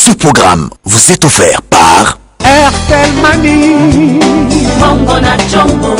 Ce programme vous est offert par Airtel Money. Bongo na chombo.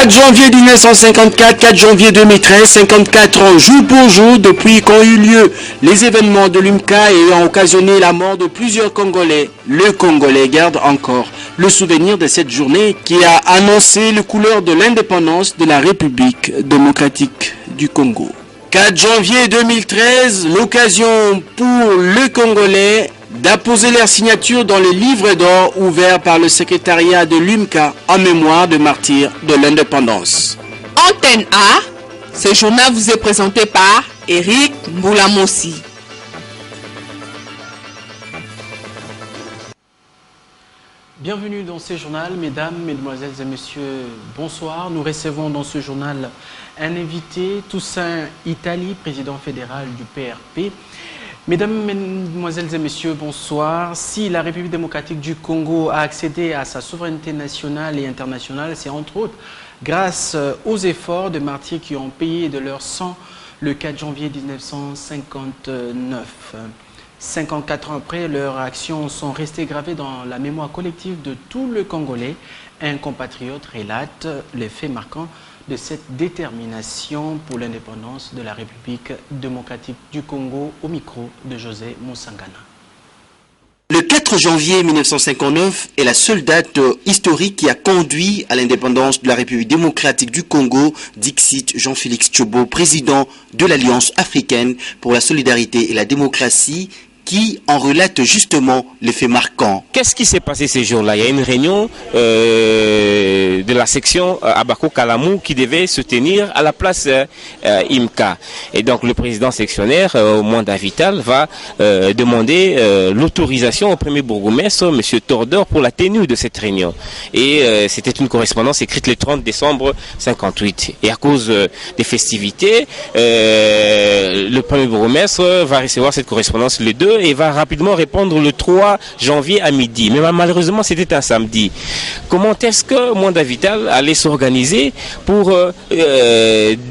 Janvier 1954, 4 janvier 2013, 54 ans jour pour jour depuis qu'ont eu lieu les événements de l'UMCA ayant occasionné la mort de plusieurs Congolais. Le Congolais garde encore le souvenir de cette journée qui a annoncé les couleurs de l'indépendance de la République démocratique du Congo. 4 janvier 2013, l'occasion pour le Congolais d'apposer leur signature dans les livres d'or ouverts par le secrétariat de l'UMCA en mémoire de martyrs de l'indépendance. Antenne A, ce journal vous est présenté par Eric Mboulamossi. Bienvenue dans ce journal, mesdames, mesdemoiselles et messieurs, bonsoir. Nous recevons dans ce journal un invité, Toussaint Itali, président fédéral du PRP. Mesdames, mesdemoiselles et messieurs, bonsoir. Si la République démocratique du Congo a accédé à sa souveraineté nationale et internationale, c'est entre autres grâce aux efforts de martyrs qui ont payé de leur sang le 4 janvier 1959. 54 ans après, leurs actions sont restées gravées dans la mémoire collective de tout le Congolais. Un compatriote relate les faits marquants de cette détermination pour l'indépendance de la République démocratique du Congo au micro de José Moussangana. Le 4 janvier 1959 est la seule date historique qui a conduit à l'indépendance de la République démocratique du Congo, dixit Jean-Félix Tchobo, président de l'Alliance africaine pour la solidarité et la démocratie, qui en relate justement les faits marquants. Qu'est-ce qui s'est passé ces jours-là? Il y a une réunion de la section Abako Kalamou qui devait se tenir à la place IMCA. Et donc le président sectionnaire, Mwanda Vital, va demander l'autorisation au premier bourgmestre, M. Tordor, pour la tenue de cette réunion. Et c'était une correspondance écrite le 30 décembre 58. Et à cause des festivités, le premier bourgmestre va recevoir cette correspondance le 2 et va rapidement répondre le 3 janvier à midi. Mais malheureusement, c'était un samedi. Comment est-ce que Mwanda Vital allait s'organiser pour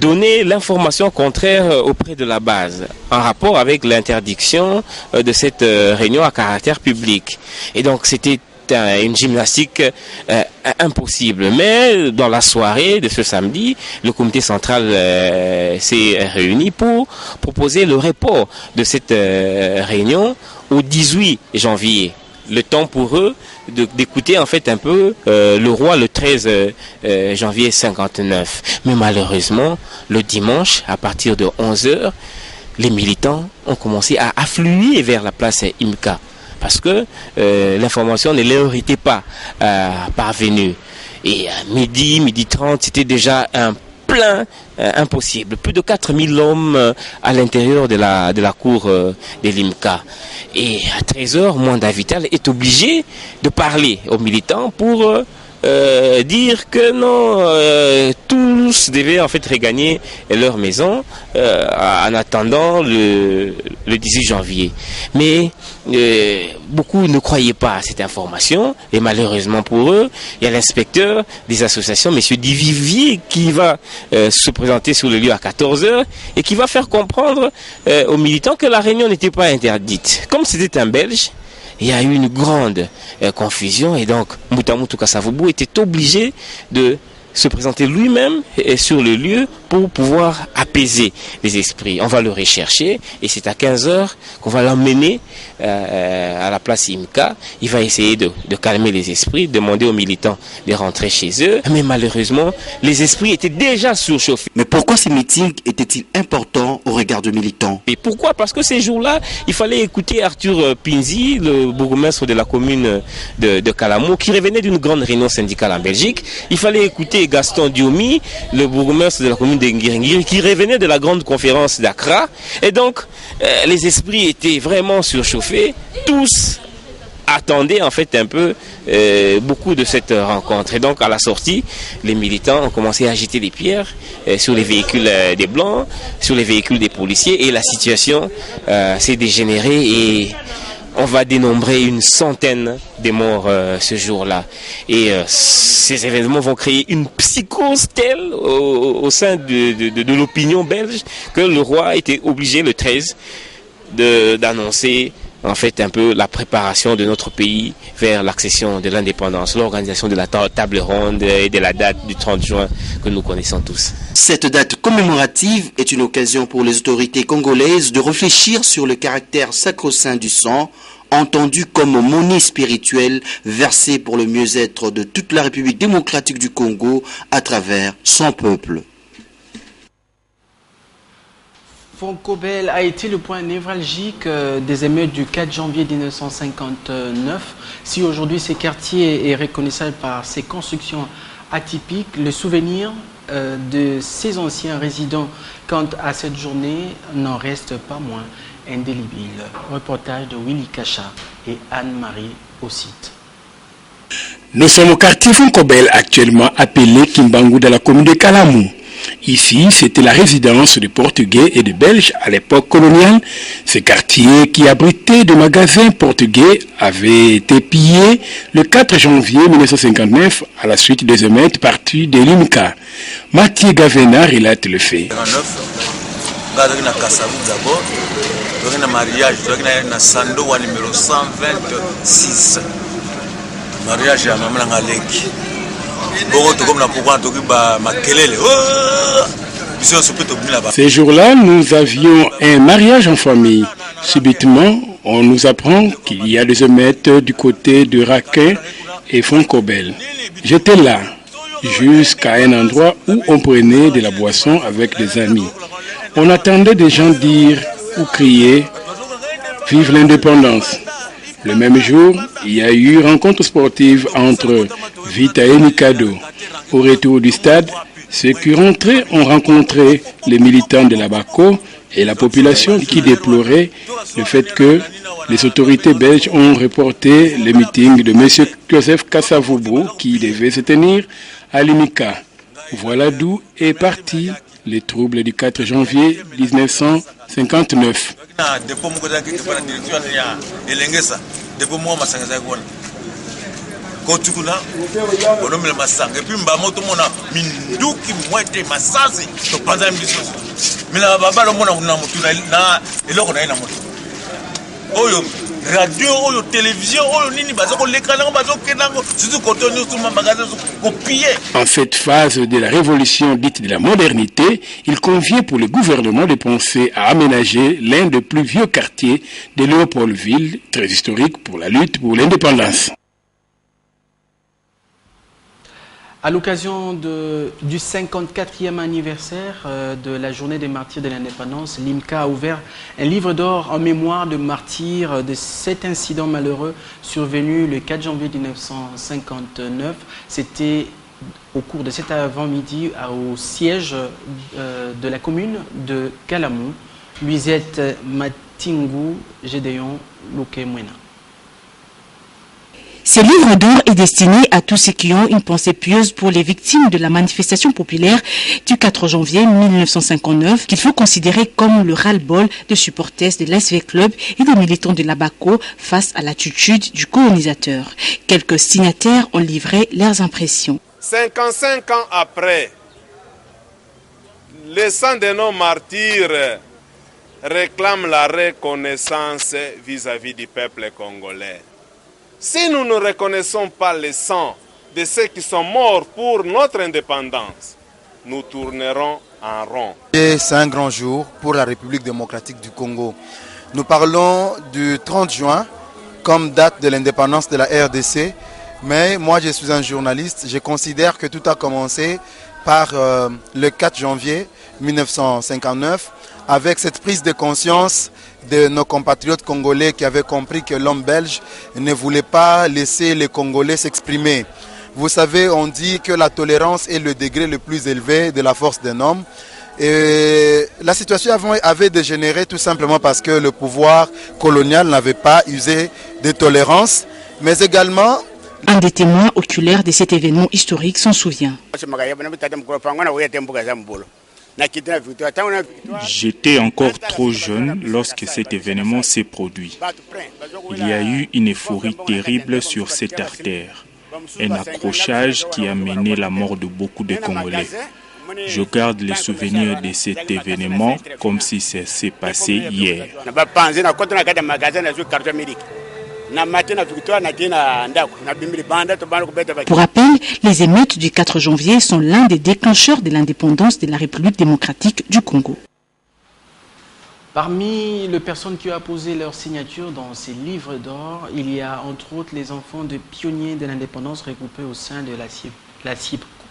donner l'information contraire auprès de la base en rapport avec l'interdiction de cette réunion à caractère public? Et donc, c'était une gymnastique impossible. Mais dans la soirée de ce samedi, le comité central s'est réuni pour proposer le report de cette réunion au 18 janvier. Le temps pour eux d'écouter en fait un peu le roi le 13 janvier 59. Mais malheureusement, le dimanche, à partir de 11h, les militants ont commencé à affluer vers la place IMCA. Parce que l'information ne leur était pas parvenue. Et à midi 30, c'était déjà un plein impossible. Plus de 4000 hommes à l'intérieur de la cour de l'IMCA. Et à 13h, Mwanda Vital est obligé de parler aux militants pour dire que non, tous devaient en fait regagner leur maison en attendant le 18 janvier. Mais beaucoup ne croyaient pas à cette information et malheureusement pour eux, il y a l'inspecteur des associations, M. Divivier, qui va se présenter sur le lieu à 14h et qui va faire comprendre aux militants que la réunion n'était pas interdite. Comme c'était un Belge, il y a eu une grande confusion et donc Moutamutu Kasavubu était obligé de se présenter lui-même sur le lieu pour pouvoir apaiser les esprits. On va le rechercher et c'est à 15h qu'on va l'emmener à la place IMCA. Il va essayer de calmer les esprits, demander aux militants de rentrer chez eux. Mais malheureusement, les esprits étaient déjà surchauffés. Mais pourquoi ces meetings étaient-ils importants au regard de militants? Et pourquoi? Parce que ces jours-là, il fallait écouter Arthur Pinzi, le bourgmestre de la commune de Kalamou, qui revenait d'une grande réunion syndicale en Belgique. Il fallait écouter Gaston Diomi, le bourgmestre de la commune de Ngiringiri, qui revenait de la grande conférence d'Accra. Et donc, les esprits étaient vraiment surchauffés. Tous attendaient en fait un peu beaucoup de cette rencontre. Et donc à la sortie, les militants ont commencé à jeter des pierres sur les véhicules des Blancs, sur les véhicules des policiers, et la situation s'est dégénérée et on va dénombrer une centaine de morts ce jour-là. Et ces événements vont créer une psychose telle au sein de l'opinion belge que le roi était obligé le 13 d'annoncer en fait un peu la préparation de notre pays vers l'accession de l'indépendance, l'organisation de la table ronde et de la date du 30 juin que nous connaissons tous. Cette date commémorative est une occasion pour les autorités congolaises de réfléchir sur le caractère sacro-saint du sang, entendu comme monnaie spirituelle versée pour le mieux-être de toute la République démocratique du Congo à travers son peuple. Foncobel a été le point névralgique des émeutes du 4 janvier 1959. Si aujourd'hui ce quartier est reconnaissable par ses constructions atypiques, le souvenir de ses anciens résidents quant à cette journée n'en reste pas moins indélébile. Reportage de Willy Kacha et Anne-Marie Ossite. Nous sommes au quartier Foncobel, actuellement appelé Kimbangu, dans la commune de Kalamou. Ici, c'était la résidence des Portugais et des Belges à l'époque coloniale. Ce quartier, qui abritait des magasins portugais, avait été pillé le 4 janvier 1959 à la suite des émeutes parties de l'IMCA. Mathieu Gavena relate le fait. Mariage à maman Ngaleki. Ces jours-là, nous avions un mariage en famille. Subitement, on nous apprend qu'il y a des émeutes du côté de Raquin et Foncobel. J'étais là, jusqu'à un endroit où on prenait de la boisson avec des amis. On attendait des gens dire ou crier « Vive l'indépendance !» Le même jour, il y a eu rencontre sportive entre Vita et Mikado. Au retour du stade, ceux qui rentraient ont rencontré les militants de la BACO et la population qui déplorait le fait que les autorités belges ont reporté le meeting de M. Joseph Kassavoubou qui devait se tenir à l'IMICA. Voilà d'où est parti les troubles du 4 janvier 1959. Radio, télévision, en cette phase de la révolution dite de la modernité, il convient pour le gouvernement de penser à aménager l'un des plus vieux quartiers de Léopoldville, très historique pour la lutte pour l'indépendance. À l'occasion du 54e anniversaire de la journée des martyrs de l'indépendance, l'IMCA a ouvert un livre d'or en mémoire de martyrs de cet incident malheureux survenu le 4 janvier 1959. C'était au cours de cet avant-midi au siège de la commune de Kalamou, Luisette Matingou, Gédéon Lokemwena. Ce livre d'or est destiné à tous ceux qui ont une pensée pieuse pour les victimes de la manifestation populaire du 4 janvier 1959, qu'il faut considérer comme le ras-le-bol de supporters de l'SV Club et des militants de la BACO face à l'attitude du colonisateur. Quelques signataires ont livré leurs impressions. 55 ans après, les sang de nos martyrs réclament la reconnaissance vis-à-vis du peuple congolais. Si nous ne reconnaissons pas le sang de ceux qui sont morts pour notre indépendance, nous tournerons en rond. C'est un grand jour pour la République démocratique du Congo. Nous parlons du 30 juin comme date de l'indépendance de la RDC, mais moi je suis un journaliste, je considère que tout a commencé par le 4 janvier 1959 avec cette prise de conscience de nos compatriotes congolais qui avaient compris que l'homme belge ne voulait pas laisser les Congolais s'exprimer. Vous savez, on dit que la tolérance est le degré le plus élevé de la force d'un homme. Et la situation avait dégénéré tout simplement parce que le pouvoir colonial n'avait pas usé de tolérance. mais également... Un des témoins oculaires de cet événement historique s'en souvient. J'étais encore trop jeune lorsque cet événement s'est produit. Il y a eu une euphorie terrible sur cette artère. Un accrochage qui a mené la mort de beaucoup de Congolais. Je garde les souvenirs de cet événement comme si ça s'est passé hier. Pour rappel, les émeutes du 4 janvier sont l'un des déclencheurs de l'indépendance de la République démocratique du Congo. Parmi les personnes qui ont apposé leur signature dans ces livres d'or, il y a entre autres les enfants de pionniers de l'indépendance regroupés au sein de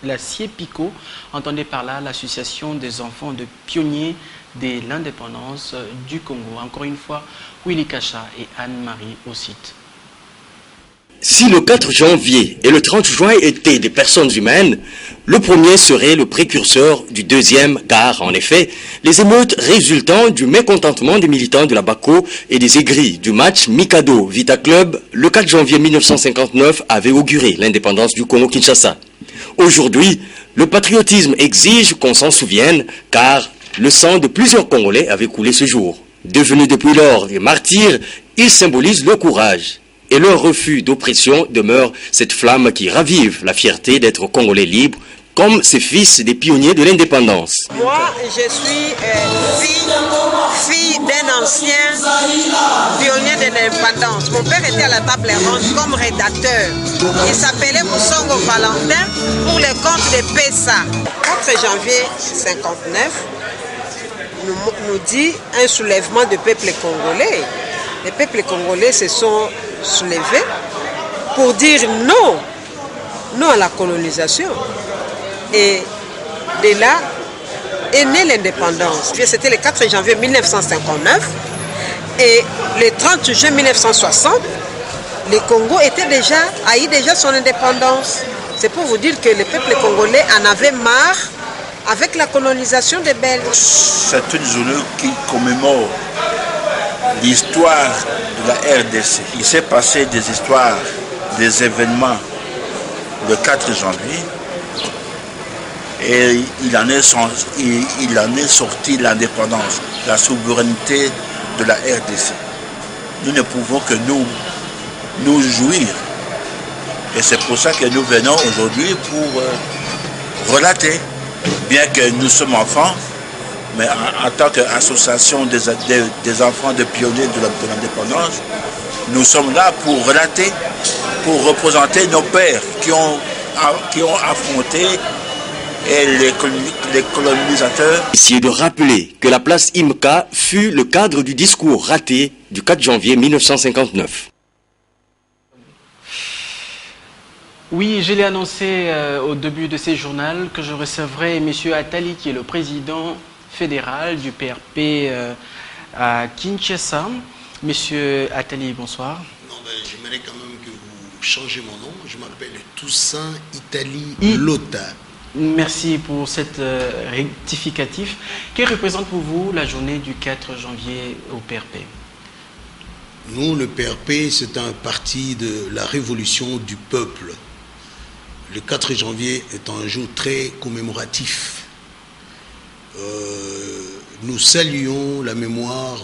la CIEPICO. Entendez par là l'association des enfants de pionniers de l'indépendance du Congo. Encore une fois, Willy Kacha et Anne-Marie Ossite. Si le 4 janvier et le 30 juin étaient des personnes humaines, le premier serait le précurseur du deuxième, car en effet, les émeutes résultant du mécontentement des militants de la BACO et des aigris du match Mikado Vita Club, le 4 janvier 1959 avait auguré l'indépendance du Congo-Kinshasa. Aujourd'hui, le patriotisme exige qu'on s'en souvienne, car le sang de plusieurs Congolais avait coulé ce jour. Devenus depuis lors des martyrs, ils symbolisent le courage. Et leur refus d'oppression demeure cette flamme qui ravive la fierté d'être Congolais libres, comme ces fils des pionniers de l'indépendance. Moi, je suis fille d'un ancien pionnier de l'indépendance. Mon père était à la table ronde comme rédacteur. Il s'appelait Moussongo Valentin pour le compte de PESA. 4 janvier 1959 nous dit un soulèvement du peuple congolais. Les peuples congolais se sont soulevés pour dire non à la colonisation. Et de là est née l'indépendance. C'était le 4 janvier 1959 et le 30 juin 1960, le Congo a eu déjà son indépendance. C'est pour vous dire que le peuple congolais en avait marre avec la colonisation des Belges. C'est une journée qui commémore l'histoire de la RDC. Il s'est passé des histoires, des événements le 4 janvier et il en est sorti l'indépendance, la souveraineté de la RDC. Nous ne pouvons que nous jouir. Et c'est pour ça que nous venons aujourd'hui pour relater, bien que nous sommes enfants, mais en tant qu'association des enfants de pionniers de l'indépendance, nous sommes là pour relater, pour représenter nos pères qui ont affronté les colonisateurs. Essayer de rappeler que la place IMCA fut le cadre du discours raté du 4 janvier 1959. Oui, je l'ai annoncé au début de ce journal que je recevrai M. Attali, qui est le président fédéral du PRP à Kinshasa. Monsieur Attali, bonsoir. Non, j'aimerais quand même que vous changez mon nom. Je m'appelle Toussaint Itali Lota. Merci pour cette rectificatif. Que représente pour vous la journée du 4 janvier au PRP? Nous, le PRP, c'est un parti de la révolution du peuple. Le 4 janvier est un jour très commémoratif. Nous saluons la mémoire,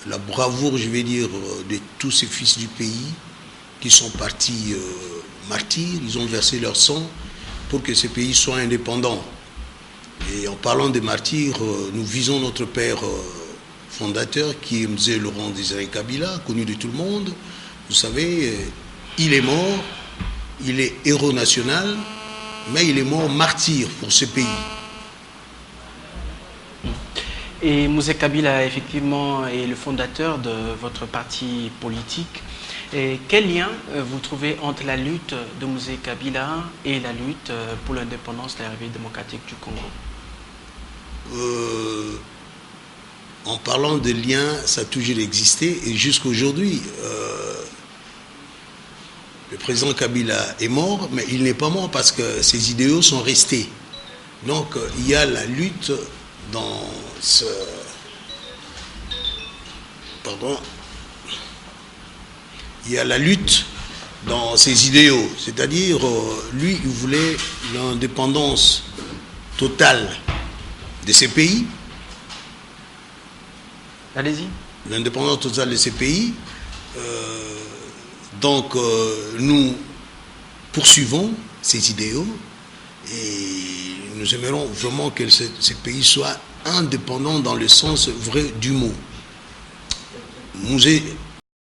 la bravoure, je vais dire, de tous ces fils du pays qui sont partis martyrs. Ils ont versé leur sang pour que ce pays soit indépendant. Et en parlant des martyrs, nous visons notre père fondateur qui est M. Laurent Désiré Kabila, connu de tout le monde. Vous savez, il est mort, il est héros national, mais il est mort martyr pour ce pays. Et Mouzé Kabila, effectivement, est le fondateur de votre parti politique. Et quel lien vous trouvez entre la lutte de Mouzé Kabila et la lutte pour l'indépendance de la République démocratique du Congo? En parlant de liens, ça a toujours existé et jusqu'aujourd'hui. Le président Kabila est mort, mais il n'est pas mort parce que ses idéaux sont restés. Donc il y a la lutte dans ce... Pardon. Il y a la lutte dans ses idéaux. C'est-à-dire, lui, il voulait l'indépendance totale de ces pays. Allez-y. L'indépendance totale de ces pays. Donc, nous poursuivons ces idéaux et nous aimerons vraiment que ces pays soient indépendants dans le sens vrai du mot. Nous